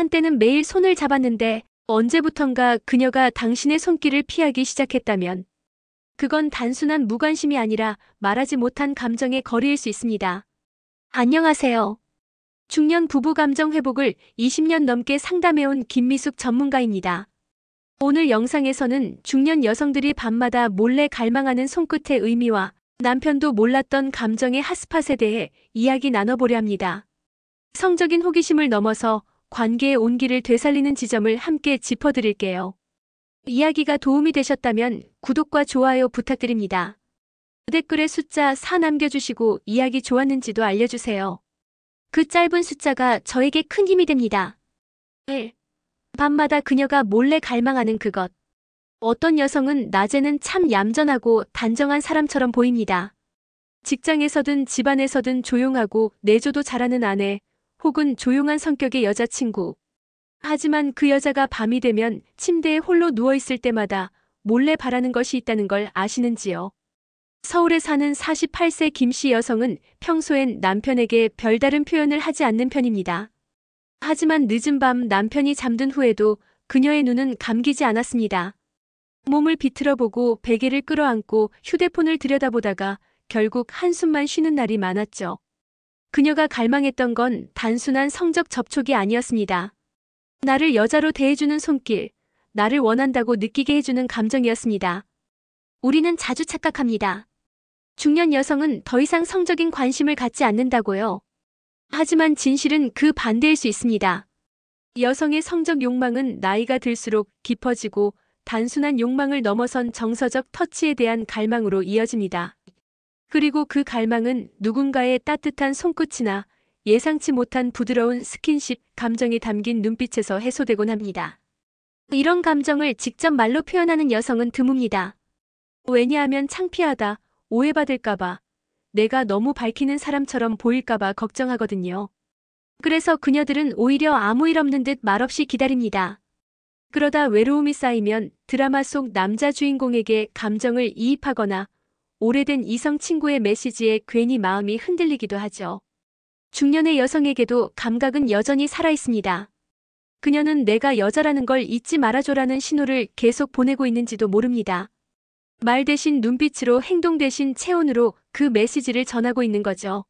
한때는 매일 손을 잡았는데 언제부턴가 그녀가 당신의 손길을 피하기 시작했다면 그건 단순한 무관심이 아니라 말하지 못한 감정의 거리일 수 있습니다. 안녕하세요. 중년 부부 감정 회복을 20년 넘게 상담해온 김미숙 전문가입니다. 오늘 영상에서는 중년 여성들이 밤마다 몰래 갈망하는 손끝의 의미와 남편도 몰랐던 감정의 핫스팟에 대해 이야기 나눠보려 합니다. 성적인 호기심을 넘어서 관계의 온기를 되살리는 지점을 함께 짚어드릴게요. 이야기가 도움이 되셨다면 구독과 좋아요 부탁드립니다. 댓글에 숫자 4 남겨주시고 이야기 좋았는지도 알려주세요. 그 짧은 숫자가 저에게 큰 힘이 됩니다. 1. 밤마다 그녀가 몰래 갈망하는 그것. 어떤 여성은 낮에는 참 얌전하고 단정한 사람처럼 보입니다. 직장에서든 집안에서든 조용하고 내조도 잘하는 아내, 혹은 조용한 성격의 여자친구. 하지만 그 여자가 밤이 되면 침대에 홀로 누워있을 때마다 몰래 바라는 것이 있다는 걸 아시는지요? 서울에 사는 48세 김씨 여성은 평소엔 남편에게 별다른 표현을 하지 않는 편입니다. 하지만 늦은 밤 남편이 잠든 후에도 그녀의 눈은 감기지 않았습니다. 몸을 비틀어보고 베개를 끌어안고 휴대폰을 들여다보다가 결국 한숨만 쉬는 날이 많았죠. 그녀가 갈망했던 건 단순한 성적 접촉이 아니었습니다. 나를 여자로 대해주는 손길, 나를 원한다고 느끼게 해주는 감정이었습니다. 우리는 자주 착각합니다. 중년 여성은 더 이상 성적인 관심을 갖지 않는다고요. 하지만 진실은 그 반대일 수 있습니다. 여성의 성적 욕망은 나이가 들수록 깊어지고 단순한 욕망을 넘어선 정서적 터치에 대한 갈망으로 이어집니다. 그리고 그 갈망은 누군가의 따뜻한 손끝이나 예상치 못한 부드러운 스킨십, 감정이 담긴 눈빛에서 해소되곤 합니다. 이런 감정을 직접 말로 표현하는 여성은 드뭅니다. 왜냐하면 창피하다, 오해받을까봐, 내가 너무 밝히는 사람처럼 보일까봐 걱정하거든요. 그래서 그녀들은 오히려 아무 일 없는 듯 말없이 기다립니다. 그러다 외로움이 쌓이면 드라마 속 남자 주인공에게 감정을 이입하거나 오래된 이성 친구의 메시지에 괜히 마음이 흔들리기도 하죠. 중년의 여성에게도 감각은 여전히 살아있습니다. 그녀는 내가 여자라는 걸 잊지 말아줘라는 신호를 계속 보내고 있는지도 모릅니다. 말 대신 눈빛으로, 행동 대신 체온으로 그 메시지를 전하고 있는 거죠.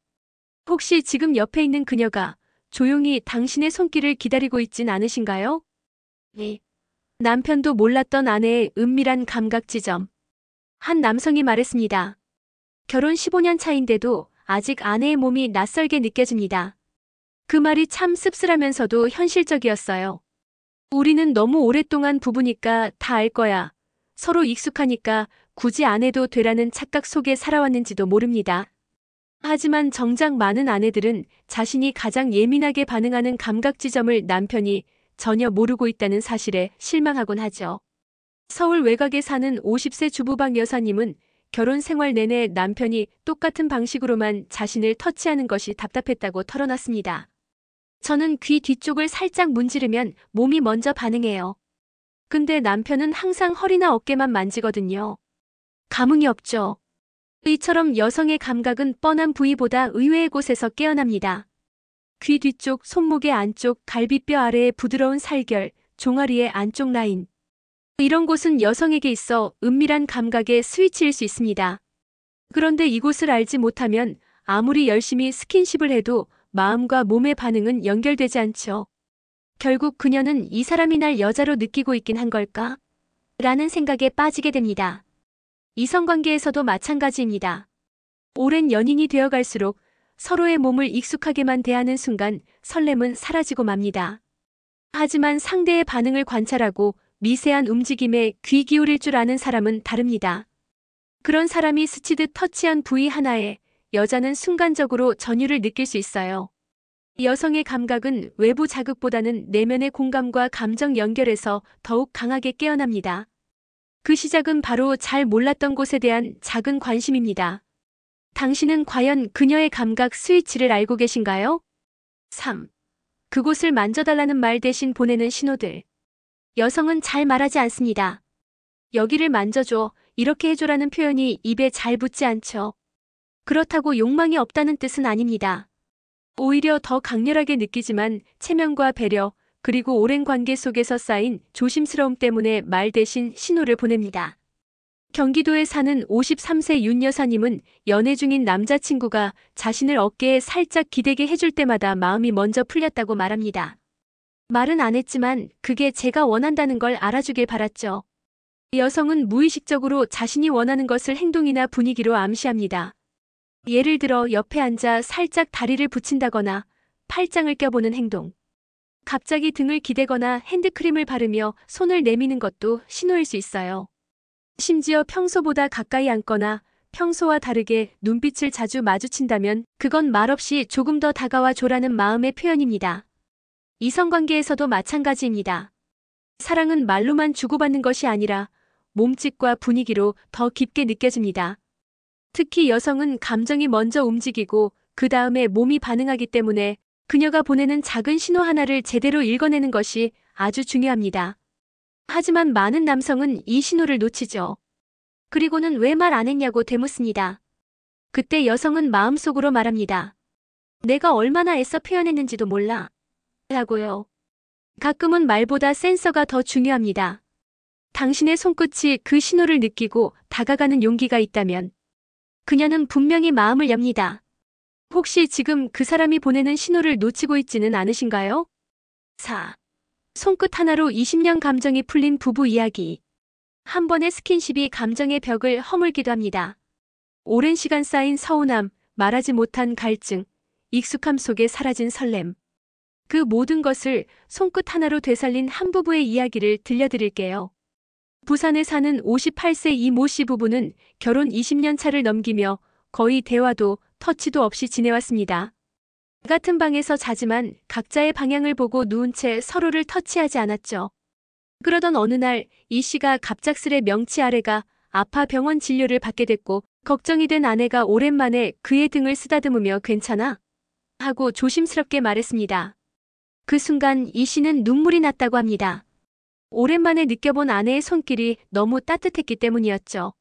혹시 지금 옆에 있는 그녀가 조용히 당신의 손길을 기다리고 있진 않으신가요? 네. 남편도 몰랐던 아내의 은밀한 감각 지점. 한 남성이 말했습니다. 결혼 15년 차인데도 아직 아내의 몸이 낯설게 느껴집니다. 그 말이 참 씁쓸하면서도 현실적이었어요. 우리는 너무 오랫동안 부부니까 다 알 거야. 서로 익숙하니까 굳이 안 해도 되라는 착각 속에 살아왔는지도 모릅니다. 하지만 정작 많은 아내들은 자신이 가장 예민하게 반응하는 감각 지점을 남편이 전혀 모르고 있다는 사실에 실망하곤 하죠. 서울 외곽에 사는 50세 주부박 여사님은 결혼 생활 내내 남편이 똑같은 방식으로만 자신을 터치하는 것이 답답했다고 털어놨습니다. 저는 귀 뒤쪽을 살짝 문지르면 몸이 먼저 반응해요. 근데 남편은 항상 허리나 어깨만 만지거든요. 감흥이 없죠. 이처럼 여성의 감각은 뻔한 부위보다 의외의 곳에서 깨어납니다. 귀 뒤쪽, 손목의 안쪽, 갈비뼈 아래의 부드러운 살결, 종아리의 안쪽 라인. 이런 곳은 여성에게 있어 은밀한 감각의 스위치일 수 있습니다. 그런데 이곳을 알지 못하면 아무리 열심히 스킨십을 해도 마음과 몸의 반응은 연결되지 않죠. 결국 그녀는 이 사람이 날 여자로 느끼고 있긴 한 걸까? 라는 생각에 빠지게 됩니다. 이성관계에서도 마찬가지입니다. 오랜 연인이 되어갈수록 서로의 몸을 익숙하게만 대하는 순간 설렘은 사라지고 맙니다. 하지만 상대의 반응을 관찰하고 미세한 움직임에 귀 기울일 줄 아는 사람은 다릅니다. 그런 사람이 스치듯 터치한 부위 하나에 여자는 순간적으로 전율을 느낄 수 있어요. 여성의 감각은 외부 자극보다는 내면의 공감과 감정 연결에서 더욱 강하게 깨어납니다. 그 시작은 바로 잘 몰랐던 곳에 대한 작은 관심입니다. 당신은 과연 그녀의 감각 스위치를 알고 계신가요? 3. 그곳을 만져달라는 말 대신 보내는 신호들. 여성은 잘 말하지 않습니다. 여기를 만져줘, 이렇게 해줘라는 표현이 입에 잘 붙지 않죠. 그렇다고 욕망이 없다는 뜻은 아닙니다. 오히려 더 강렬하게 느끼지만 체면과 배려, 그리고 오랜 관계 속에서 쌓인 조심스러움 때문에 말 대신 신호를 보냅니다. 경기도에 사는 53세 윤 여사님은 연애 중인 남자친구가 자신을 어깨에 살짝 기대게 해줄 때마다 마음이 먼저 풀렸다고 말합니다. 말은 안 했지만 그게 제가 원한다는 걸 알아주길 바랐죠. 여성은 무의식적으로 자신이 원하는 것을 행동이나 분위기로 암시합니다. 예를 들어 옆에 앉아 살짝 다리를 붙인다거나 팔짱을 껴보는 행동. 갑자기 등을 기대거나 핸드크림을 바르며 손을 내미는 것도 신호일 수 있어요. 심지어 평소보다 가까이 앉거나 평소와 다르게 눈빛을 자주 마주친다면 그건 말없이 조금 더 다가와 줘라는 마음의 표현입니다. 이성관계에서도 마찬가지입니다. 사랑은 말로만 주고받는 것이 아니라 몸짓과 분위기로 더 깊게 느껴집니다. 특히 여성은 감정이 먼저 움직이고 그 다음에 몸이 반응하기 때문에 그녀가 보내는 작은 신호 하나를 제대로 읽어내는 것이 아주 중요합니다. 하지만 많은 남성은 이 신호를 놓치죠. 그리고는 왜 말 안 했냐고 되묻습니다. 그때 여성은 마음속으로 말합니다. 내가 얼마나 애써 표현했는지도 몰라. 라고요. 가끔은 말보다 센서가 더 중요합니다. 당신의 손끝이 그 신호를 느끼고 다가가는 용기가 있다면 그녀는 분명히 마음을 엽니다. 혹시 지금 그 사람이 보내는 신호를 놓치고 있지는 않으신가요? 4. 손끝 하나로 20년 감정이 풀린 부부 이야기. 한 번의 스킨십이 감정의 벽을 허물기도 합니다. 오랜 시간 쌓인 서운함, 말하지 못한 갈증, 익숙함 속에 사라진 설렘. 그 모든 것을 손끝 하나로 되살린 한 부부의 이야기를 들려드릴게요. 부산에 사는 58세 이모 씨 부부는 결혼 20년 차를 넘기며 거의 대화도 터치도 없이 지내왔습니다. 같은 방에서 자지만 각자의 방향을 보고 누운 채 서로를 터치하지 않았죠. 그러던 어느 날 이 씨가 갑작스레 명치 아래가 아파 병원 진료를 받게 됐고 걱정이 된 아내가 오랜만에 그의 등을 쓰다듬으며 괜찮아? 하고 조심스럽게 말했습니다. 그 순간 이 씨는 눈물이 났다고 합니다. 오랜만에 느껴본 아내의 손길이 너무 따뜻했기 때문이었죠.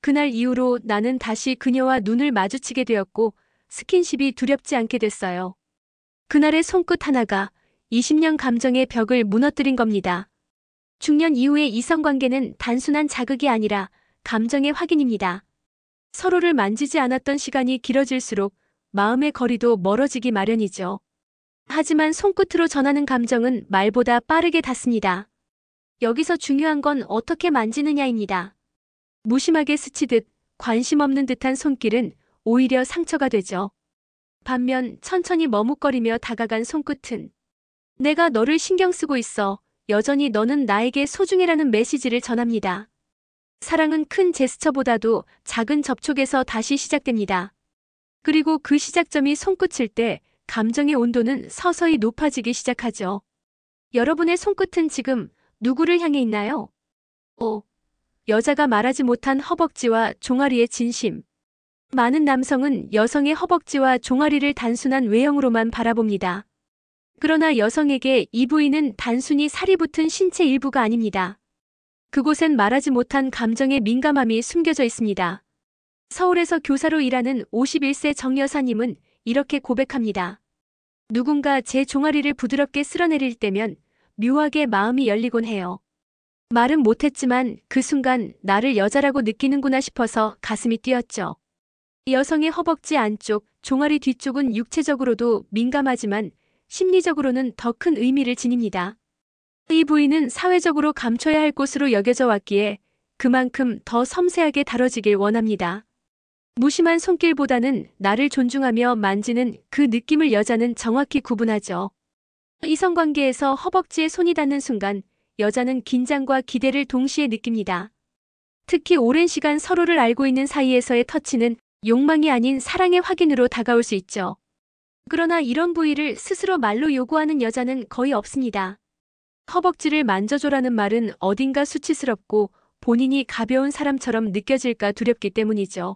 그날 이후로 나는 다시 그녀와 눈을 마주치게 되었고 스킨십이 두렵지 않게 됐어요. 그날의 손끝 하나가 20년 감정의 벽을 무너뜨린 겁니다. 중년 이후의 이성관계는 단순한 자극이 아니라 감정의 확인입니다. 서로를 만지지 않았던 시간이 길어질수록 마음의 거리도 멀어지기 마련이죠. 하지만 손끝으로 전하는 감정은 말보다 빠르게 닿습니다. 여기서 중요한 건 어떻게 만지느냐입니다. 무심하게 스치듯 관심 없는 듯한 손길은 오히려 상처가 되죠. 반면 천천히 머뭇거리며 다가간 손끝은 내가 너를 신경 쓰고 있어. 여전히 너는 나에게 소중해라는 메시지를 전합니다. 사랑은 큰 제스처보다도 작은 접촉에서 다시 시작됩니다. 그리고 그 시작점이 손끝일 때 감정의 온도는 서서히 높아지기 시작하죠. 여러분의 손끝은 지금 누구를 향해 있나요? 5. 여자가 말하지 못한 허벅지와 종아리의 진심. 많은 남성은 여성의 허벅지와 종아리를 단순한 외형으로만 바라봅니다. 그러나 여성에게 이 부위는 단순히 살이 붙은 신체 일부가 아닙니다. 그곳엔 말하지 못한 감정의 민감함이 숨겨져 있습니다. 서울에서 교사로 일하는 51세 정 여사님은 이렇게 고백합니다. 누군가 제 종아리를 부드럽게 쓸어내릴 때면 묘하게 마음이 열리곤 해요. 말은 못했지만 그 순간 나를 여자라고 느끼는구나 싶어서 가슴이 뛰었죠. 여성의 허벅지 안쪽, 종아리 뒤쪽은 육체적으로도 민감하지만 심리적으로는 더 큰 의미를 지닙니다. 이 부위는 사회적으로 감춰야 할 곳으로 여겨져 왔기에 그만큼 더 섬세하게 다뤄지길 원합니다. 무심한 손길보다는 나를 존중하며 만지는 그 느낌을 여자는 정확히 구분하죠. 이성관계에서 허벅지에 손이 닿는 순간 여자는 긴장과 기대를 동시에 느낍니다. 특히 오랜 시간 서로를 알고 있는 사이에서의 터치는 욕망이 아닌 사랑의 확인으로 다가올 수 있죠. 그러나 이런 부위를 스스로 말로 요구하는 여자는 거의 없습니다. 허벅지를 만져줘라는 말은 어딘가 수치스럽고 본인이 가벼운 사람처럼 느껴질까 두렵기 때문이죠.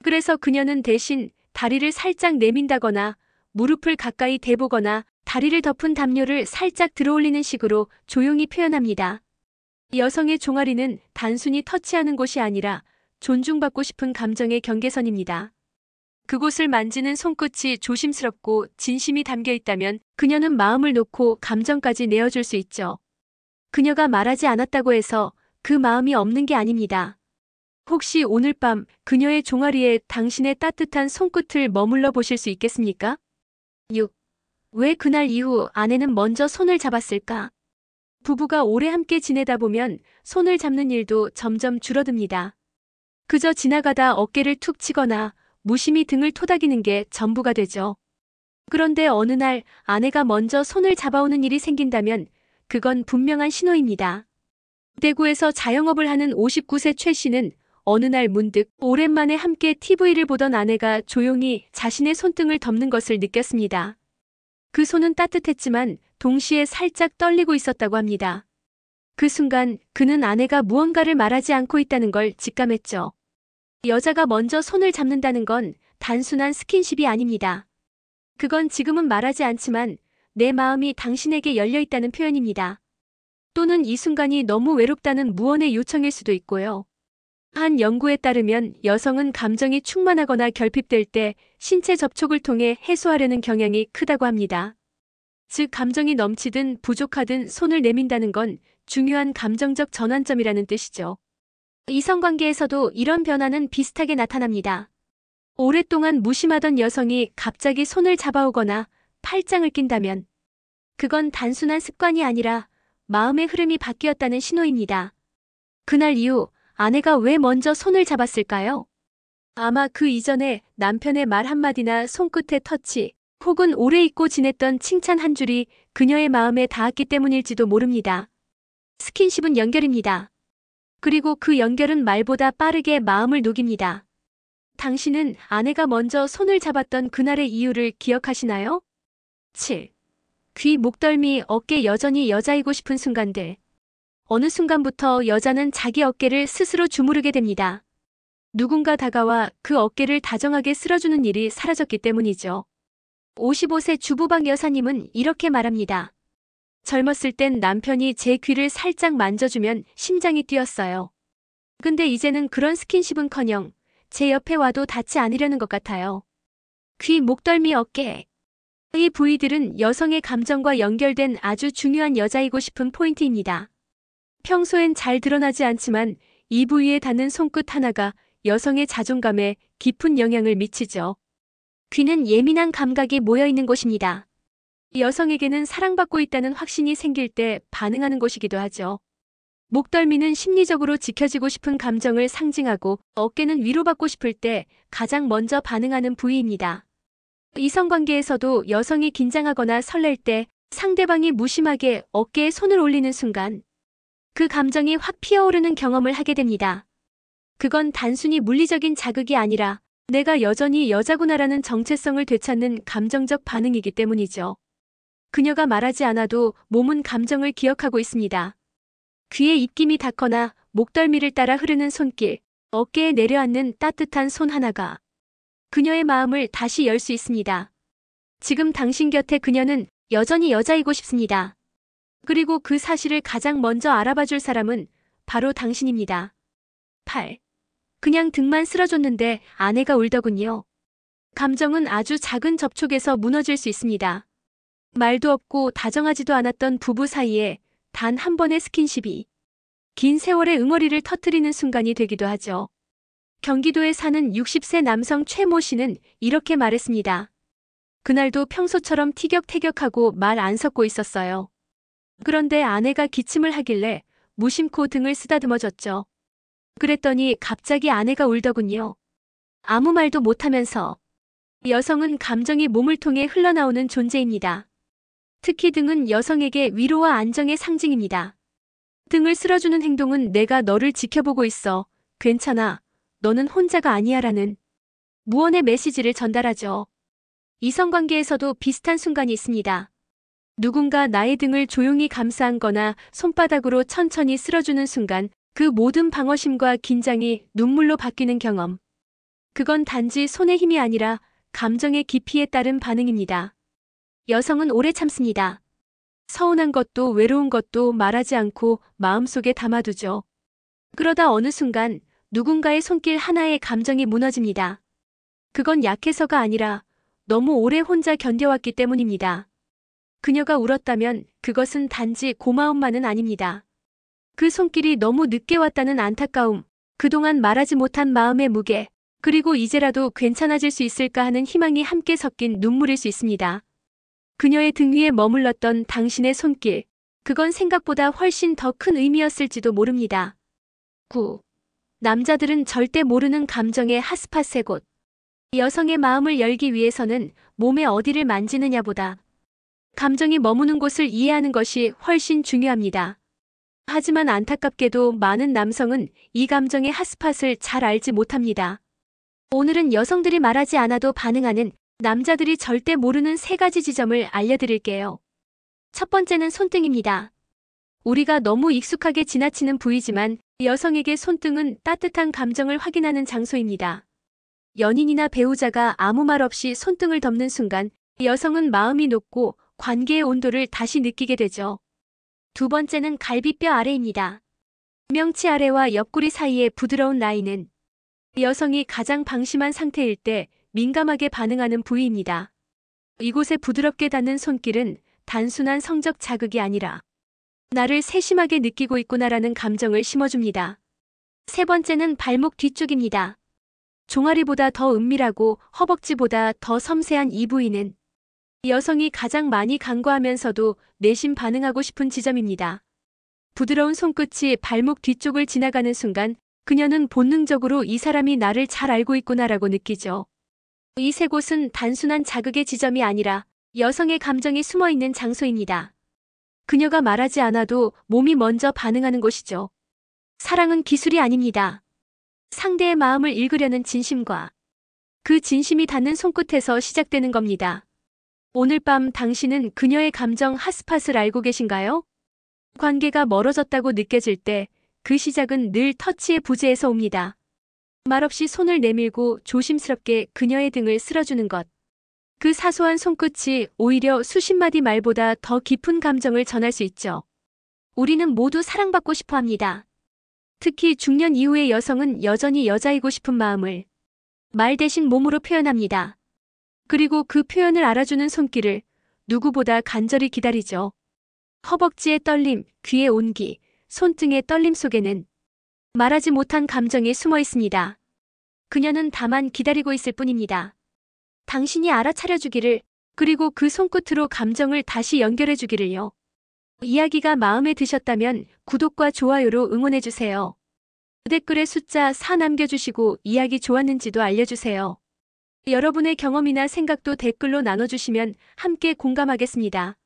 그래서 그녀는 대신 다리를 살짝 내민다거나 무릎을 가까이 대보거나 다리를 덮은 담요를 살짝 들어올리는 식으로 조용히 표현합니다. 여성의 종아리는 단순히 터치하는 곳이 아니라 존중받고 싶은 감정의 경계선입니다. 그곳을 만지는 손끝이 조심스럽고 진심이 담겨 있다면 그녀는 마음을 놓고 감정까지 내어줄 수 있죠. 그녀가 말하지 않았다고 해서 그 마음이 없는 게 아닙니다. 혹시 오늘 밤 그녀의 종아리에 당신의 따뜻한 손끝을 머물러 보실 수 있겠습니까? 6. 왜 그날 이후 아내는 먼저 손을 잡았을까? 부부가 오래 함께 지내다 보면 손을 잡는 일도 점점 줄어듭니다. 그저 지나가다 어깨를 툭 치거나 무심히 등을 토닥이는 게 전부가 되죠. 그런데 어느 날 아내가 먼저 손을 잡아오는 일이 생긴다면 그건 분명한 신호입니다. 대구에서 자영업을 하는 59세 최 씨는 어느 날 문득 오랜만에 함께 TV를 보던 아내가 조용히 자신의 손등을 덮는 것을 느꼈습니다. 그 손은 따뜻했지만 동시에 살짝 떨리고 있었다고 합니다. 그 순간 그는 아내가 무언가를 말하지 않고 있다는 걸 직감했죠. 여자가 먼저 손을 잡는다는 건 단순한 스킨십이 아닙니다. 그건 지금은 말하지 않지만 내 마음이 당신에게 열려 있다는 표현입니다. 또는 이 순간이 너무 외롭다는 무언의 요청일 수도 있고요. 한 연구에 따르면 여성은 감정이 충만하거나 결핍될 때 신체 접촉을 통해 해소하려는 경향이 크다고 합니다. 즉 감정이 넘치든 부족하든 손을 내민다는 건 중요한 감정적 전환점이라는 뜻이죠. 이성관계에서도 이런 변화는 비슷하게 나타납니다. 오랫동안 무심하던 여성이 갑자기 손을 잡아오거나 팔짱을 낀다면 그건 단순한 습관이 아니라 마음의 흐름이 바뀌었다는 신호입니다. 그날 이후 아내가 왜 먼저 손을 잡았을까요? 아마 그 이전에 남편의 말 한마디나 손끝의 터치, 혹은 오래 잊고 지냈던 칭찬 한 줄이 그녀의 마음에 닿았기 때문일지도 모릅니다. 스킨십은 연결입니다. 그리고 그 연결은 말보다 빠르게 마음을 녹입니다. 당신은 아내가 먼저 손을 잡았던 그날의 이유를 기억하시나요? 7. 귀, 목덜미, 어깨 여전히 여자이고 싶은 순간들. 어느 순간부터 여자는 자기 어깨를 스스로 주무르게 됩니다. 누군가 다가와 그 어깨를 다정하게 쓸어주는 일이 사라졌기 때문이죠. 55세 주부박 여사님은 이렇게 말합니다. 젊었을 땐 남편이 제 귀를 살짝 만져주면 심장이 뛰었어요. 근데 이제는 그런 스킨십은커녕 제 옆에 와도 닿지 않으려는 것 같아요. 귀, 목덜미, 어깨. 이 부위들은 여성의 감정과 연결된 아주 중요한 여자이고 싶은 포인트입니다. 평소엔 잘 드러나지 않지만 이 부위에 닿는 손끝 하나가 여성의 자존감에 깊은 영향을 미치죠. 귀는 예민한 감각이 모여있는 곳입니다. 여성에게는 사랑받고 있다는 확신이 생길 때 반응하는 곳이기도 하죠. 목덜미는 심리적으로 지켜지고 싶은 감정을 상징하고 어깨는 위로받고 싶을 때 가장 먼저 반응하는 부위입니다. 이성관계에서도 여성이 긴장하거나 설렐 때 상대방이 무심하게 어깨에 손을 올리는 순간 그 감정이 확 피어오르는 경험을 하게 됩니다. 그건 단순히 물리적인 자극이 아니라 내가 여전히 여자구나라는 정체성을 되찾는 감정적 반응이기 때문이죠. 그녀가 말하지 않아도 몸은 감정을 기억하고 있습니다. 귀에 입김이 닿거나 목덜미를 따라 흐르는 손길, 어깨에 내려앉는 따뜻한 손 하나가 그녀의 마음을 다시 열 수 있습니다. 지금 당신 곁에 그녀는 여전히 여자이고 싶습니다. 그리고 그 사실을 가장 먼저 알아봐 줄 사람은 바로 당신입니다. 8. 그냥 등만 쓸어줬는데 아내가 울더군요. 감정은 아주 작은 접촉에서 무너질 수 있습니다. 말도 없고 다정하지도 않았던 부부 사이에 단 한 번의 스킨십이 긴 세월의 응어리를 터뜨리는 순간이 되기도 하죠. 경기도에 사는 60세 남성 최모 씨는 이렇게 말했습니다. 그날도 평소처럼 티격태격하고 말 안 섞고 있었어요. 그런데 아내가 기침을 하길래 무심코 등을 쓰다듬어줬죠. 그랬더니 갑자기 아내가 울더군요. 아무 말도 못하면서. 여성은 감정이 몸을 통해 흘러나오는 존재입니다. 특히 등은 여성에게 위로와 안정의 상징입니다. 등을 쓸어주는 행동은 내가 너를 지켜보고 있어. 괜찮아. 너는 혼자가 아니야 라는 무언의 메시지를 전달하죠. 이성관계에서도 비슷한 순간이 있습니다. 누군가 나의 등을 조용히 감싸 안거나 손바닥으로 천천히 쓸어주는 순간 그 모든 방어심과 긴장이 눈물로 바뀌는 경험. 그건 단지 손의 힘이 아니라 감정의 깊이에 따른 반응입니다. 여성은 오래 참습니다. 서운한 것도 외로운 것도 말하지 않고 마음속에 담아두죠. 그러다 어느 순간 누군가의 손길 하나에 감정이 무너집니다. 그건 약해서가 아니라 너무 오래 혼자 견뎌왔기 때문입니다. 그녀가 울었다면 그것은 단지 고마움만은 아닙니다. 그 손길이 너무 늦게 왔다는 안타까움, 그동안 말하지 못한 마음의 무게, 그리고 이제라도 괜찮아질 수 있을까 하는 희망이 함께 섞인 눈물일 수 있습니다. 그녀의 등 위에 머물렀던 당신의 손길, 그건 생각보다 훨씬 더 큰 의미였을지도 모릅니다. 9. 남자들은 절대 모르는 감정의 핫스팟 세 곳. 여성의 마음을 열기 위해서는 몸의 어디를 만지느냐보다 감정이 머무는 곳을 이해하는 것이 훨씬 중요합니다. 하지만 안타깝게도 많은 남성은 이 감정의 핫스팟을 잘 알지 못합니다. 오늘은 여성들이 말하지 않아도 반응하는 남자들이 절대 모르는 세 가지 지점을 알려드릴게요. 첫 번째는 손등입니다. 우리가 너무 익숙하게 지나치는 부위지만 여성에게 손등은 따뜻한 감정을 확인하는 장소입니다. 연인이나 배우자가 아무 말 없이 손등을 덮는 순간 여성은 마음이 녹고 관계의 온도를 다시 느끼게 되죠. 두 번째는 갈비뼈 아래입니다. 명치 아래와 옆구리 사이의 부드러운 라인은 여성이 가장 방심한 상태일 때 민감하게 반응하는 부위입니다. 이곳에 부드럽게 닿는 손길은 단순한 성적 자극이 아니라 나를 세심하게 느끼고 있구나라는 감정을 심어줍니다. 세 번째는 발목 뒤쪽입니다. 종아리보다 더 은밀하고 허벅지보다 더 섬세한 이 부위는 여성이 가장 많이 간과하면서도 내심 반응하고 싶은 지점입니다. 부드러운 손끝이 발목 뒤쪽을 지나가는 순간 그녀는 본능적으로 이 사람이 나를 잘 알고 있구나라고 느끼죠. 이 세 곳은 단순한 자극의 지점이 아니라 여성의 감정이 숨어있는 장소입니다. 그녀가 말하지 않아도 몸이 먼저 반응하는 곳이죠. 사랑은 기술이 아닙니다. 상대의 마음을 읽으려는 진심과 그 진심이 닿는 손끝에서 시작되는 겁니다. 오늘 밤 당신은 그녀의 감정 핫스팟을 알고 계신가요? 관계가 멀어졌다고 느껴질 때 그 시작은 늘 터치의 부재에서 옵니다. 말없이 손을 내밀고 조심스럽게 그녀의 등을 쓸어주는 것. 그 사소한 손끝이 오히려 수십 마디 말보다 더 깊은 감정을 전할 수 있죠. 우리는 모두 사랑받고 싶어 합니다. 특히 중년 이후의 여성은 여전히 여자이고 싶은 마음을 말 대신 몸으로 표현합니다. 그리고 그 표현을 알아주는 손길을 누구보다 간절히 기다리죠. 허벅지의 떨림, 귀의 온기, 손등의 떨림 속에는 말하지 못한 감정이 숨어 있습니다. 그녀는 다만 기다리고 있을 뿐입니다. 당신이 알아차려주기를, 그리고 그 손끝으로 감정을 다시 연결해주기를요. 이야기가 마음에 드셨다면 구독과 좋아요로 응원해주세요. 댓글에 숫자 4 남겨주시고 이야기 좋았는지도 알려주세요. 여러분의 경험이나 생각도 댓글로 나눠주시면 함께 공감하겠습니다.